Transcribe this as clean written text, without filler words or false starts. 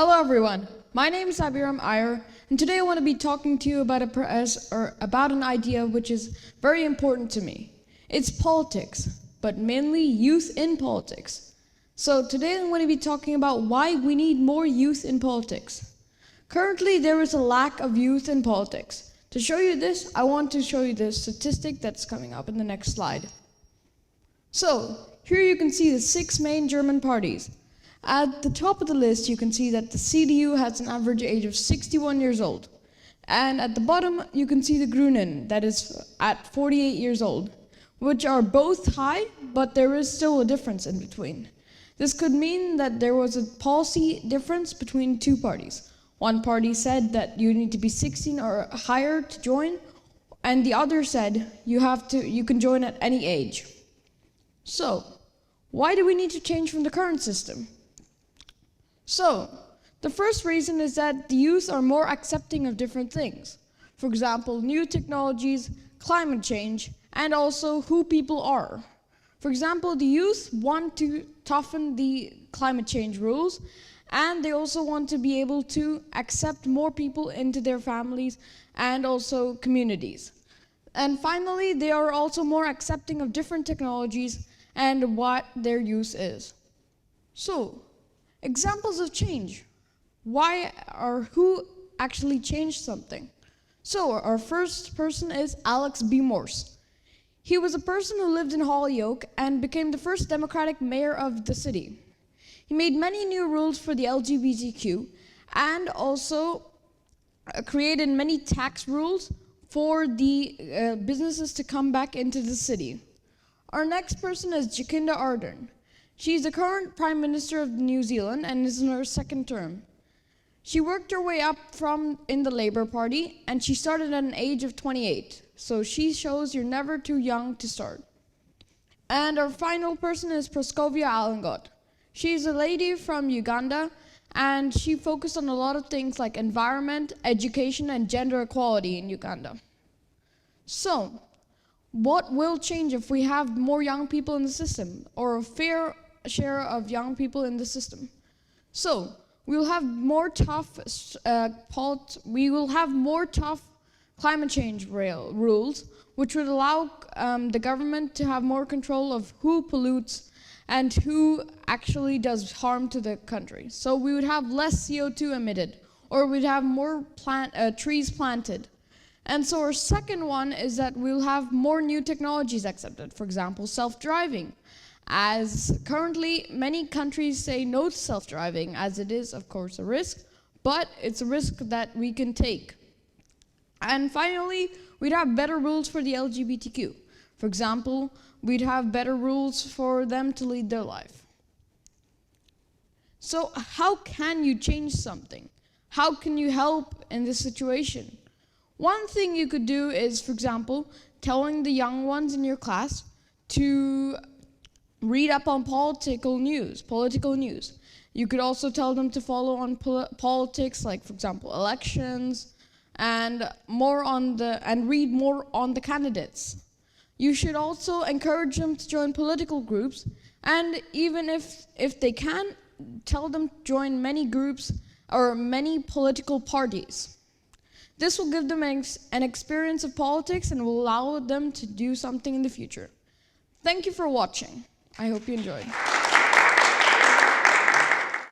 Hello everyone, my name is Abhiramm Iyer, and today I want to be talking to you about about an idea which is very important to me. It's politics, but mainly youth in politics. So today I'm going to be talking about why we need more youth in politics. Currently there is a lack of youth in politics. To show you this, I want to show you the statistic that's coming up in the next slide. So, here you can see the 6 main German parties. At the top of the list, you can see that the CDU has an average age of 61 years old. And at the bottom, you can see the Grünen, that is at 48 years old, which are both high, but there is still a difference in between. This could mean that there was a policy difference between two parties. One party said that you need to be 16 or higher to join, and the other said you can join at any age. So, why do we need to change from the current system? So, the first reason is that the youth are more accepting of different things. For example, new technologies, climate change, and also who people are. For example, the youth want to toughen the climate change rules, and they also want to be able to accept more people into their families and also communities. And finally, they are also more accepting of different technologies and what their use is. So, examples of change. Why or who actually changed something? So, our first person is Alex B. Morse. He was a person who lived in Holyoke and became the first Democratic mayor of the city. He made many new rules for the LGBTQ and also created many tax rules for the businesses to come back into the city. Our next person is Jacinda Ardern. She's the current Prime Minister of New Zealand and is in her second term. She worked her way up in the Labour Party, and she started at an age of 28. So she shows you're never too young to start. And our final person is Proscovia Allengot. She's a lady from Uganda, and she focused on a lot of things like environment, education, and gender equality in Uganda. So, what will change if we have more young people in the system, or a fair share of young people in the system? So, we will have more tough climate change rules, which would allow the government to have more control of who pollutes and who actually does harm to the country. So we would have less CO2 emitted, or we'd have more trees planted. And so our second one is that we'll have more new technologies accepted. For example, self-driving. As currently, many countries say no to self-driving, as it is, of course, a risk, but it's a risk that we can take. And finally, we'd have better rules for the LGBTQ. For example, we'd have better rules for them to lead their life. So how can you change something? How can you help in this situation? One thing you could do is, for example, telling the young ones in your class to read up on political news. You could also tell them to follow on politics, like, for example, elections, and read more on the candidates. You should also encourage them to join political groups, and even if they can, tell them to join many groups or many political parties. This will give them an experience of politics and will allow them to do something in the future. Thank you for watching. I hope you enjoyed.